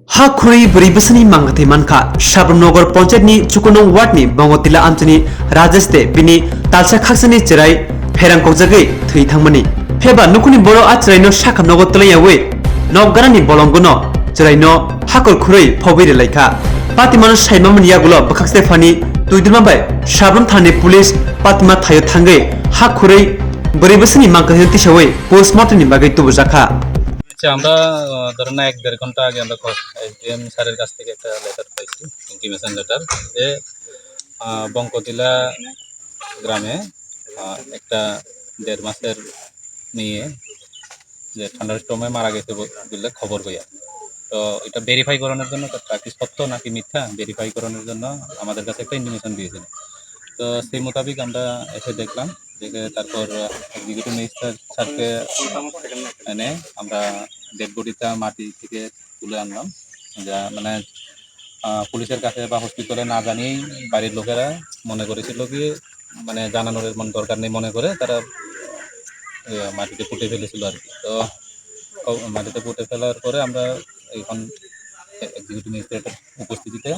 Ha Khurwi beri besani mangati manka Sabramnagar Panchayat ni Chukunong Ward ni Bangotila Antoni Rajeste bini Tisakha ni cerai Ferang kokjagai thui thangmani Feba nukuni boro achrai no Sakhamnagar tlayawe Nokgara ni bolonggono cerai no Hakor Khurwi phobire laika Patimano saimamani yagulo bakhakse fani tuidilmabai Sabram thani police Patima thayo thangai Ha Khurwi beri besani mangka tisawe postmortem ni bagai tubujaka আমরা ধরেন 1-1.5 ঘন্টা আগে আমরা SDM স্যারের কাছ থেকে একটা letter পাইছি, ইন্টিমেশন লেটার, যে বঙ্কতিলা গ্রামে একটা 1.5 মাসের মেয়ে যে ঠান্ডার স্টর্মে মারা গেছে বলে খবর পাইয়া। তো এটা ভেরিফাই করানোর জন্য কি সত্য নাকি মিথ্যা ভেরিফাই করানোর জন্য আমাদের কাছে একটা ইন্টিমেশন দিয়েছিল। তো সেই মোতাবেক আমরা এসে দেখলাম, দেখে তারপর এক্সিকিউটিভ ম্যাজিস্ট্রেট স্যারকে এনে আমরা ডেড বডিটা মাটি থেকে তুলে আনলাম। যা মানে পুলিশের কাছে বা হসপিটালে না জানিয়েই বাড়ির লোকেরা মনে করেছিল কি মানে জানানোর দরকার নেই মনে করে তারা মাটিতে পুঁতে ফেলেছিল আর কি। তো মাটিতে পুঁতে ফেলার পরে আমরা এখন এক্সিকিউটিভ ম্যাজিস্ট্রেটের উপস্থিতিতে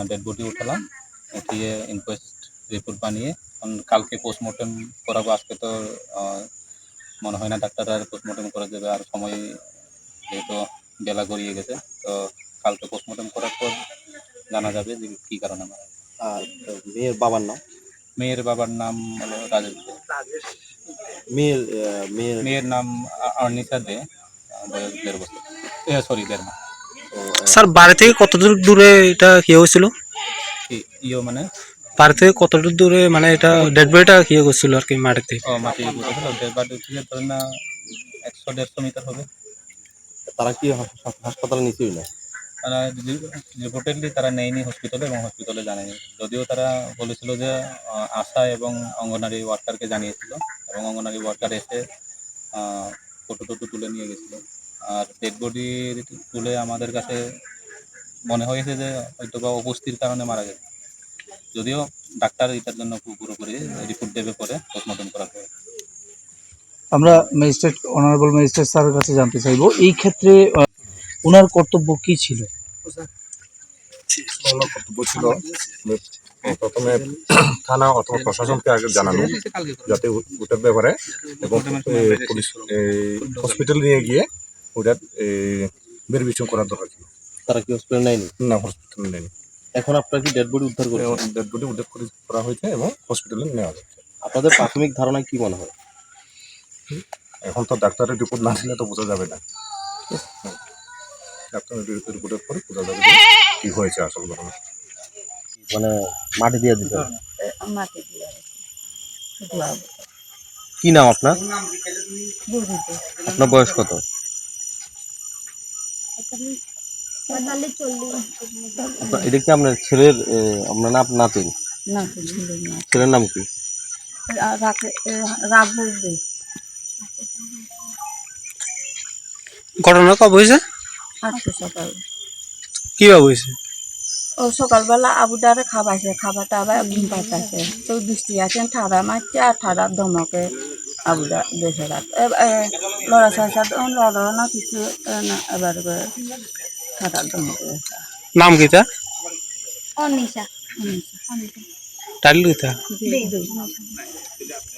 ডেড বডি উঠালাম, উঠিয়ে ইনকোয়েস্ট রিপোর্ট বানিয়ে কালকে পোস্টমর্টেম করাবো। আজকে তো মনে হয় না ডাক্তাররা পোস্টমর্টেম করে দেবে, আর সময় যেহেতু বেলা গড়িয়ে গেছে। তো কালকে পোস্টমর্টেম করার পর জানা যাবে যে কী কারণে মারা গেছে। আর মেয়ের বাবার নাম? মেয়ের বাবার নাম হলো রাজেশ দে। মেয়ের নাম অর্নিশা দে, বয়স 1.5 বছর, সরি 1.5 মাস। স্যার বাড়ি থেকে কতদূর দূরে এটা কি হয়েছিল? মানে বাড়ি থেকে কতদূর দূরে মানে এটা ডেড বডিটা কি করছিল আর কি মাটি থেকে? মাটি পুঁতেছিল, ডেড বডি থেকে ধরেন না 100-150 মিটার হবে। তারা কি হাসপাতালে নিচ্ছিল না? রিপোর্টেডলি তারা নেয়নি হসপিটালে এবং হসপিটালে জানায়নি, যদিও তারা বলেছিল যে আশা এবং অঙ্গনারী ওয়ার্কারকে জানিয়েছিল এবং অঙ্গনারী ওয়ার্কার এসে ফটো তুলে নিয়ে গেছিলো। আর ডেড বডি তুলে আমাদের কাছে মনে হয়েছে যে হয়তো বা অপুষ্টির কারণে মারা গেছে, যদিও ডাক্তার এটার জন্য পুরোপুরি রিপোর্ট দেবে পরে পোস্টমর্টম করার পরে। আমরা ম্যাজিস্ট্রেট অনারেবল ম্যাজিস্ট্রেট স্যারের কাছে জানতে চাইবো এই ক্ষেত্রে ওনার কর্তব্য কি ছিল? কর্তব্য ছিল প্রথমে থানা অথবা প্রশাসনকে আগে জানানো, যাতে ওটার ব্যাপারে এবং পুলিশ হসপিটাল নিয়ে গিয়ে ওটার ভেরিফিকেশন করার দরকার ছিল। তারা কি হসপিটাল নেয়নি? না, হসপিটাল নেয়নি। এখন আপনার কি ডেড বডি উদ্ধার করে? ডেড বডি উদ্ধার করা হয়েছে এবং হসপিটালে নেওয়া যাচ্ছে। আপনাদের প্রাথমিক ধারণায় কি মনে হয়? এখন তো ডাক্তারের রিপোর্ট না দিলে তো বোঝা যাবে না, ডাক্তারের রিপোর্টের পরে বোঝা যাবে কি হয়েছে আসল ঘটনা। মানে মাটি দিয়ে দিতে? কি নাম আপনার? আপনার বয়স কত? এটা কি আপনার ছেলের আপনার নাম নাতিন? ছেলের নাম কি? ঘটনা কবে হয়েছে? সকাল কিভাবে হয়েছে? ও সকালবেলা আবুদারে খাবাইছে, খাবার টাবার ঘুম পাতাছে, তো বৃষ্টি আছে, ঠাড়া মারছে আর ঠাড়া ধমকে আবুদা দেখে রাখ লড়া চাষা লড়া না কিছু না, এবার ঠাড়ার ধমকে। নাম কিটা? অনিশা। টাইটেল কিটা?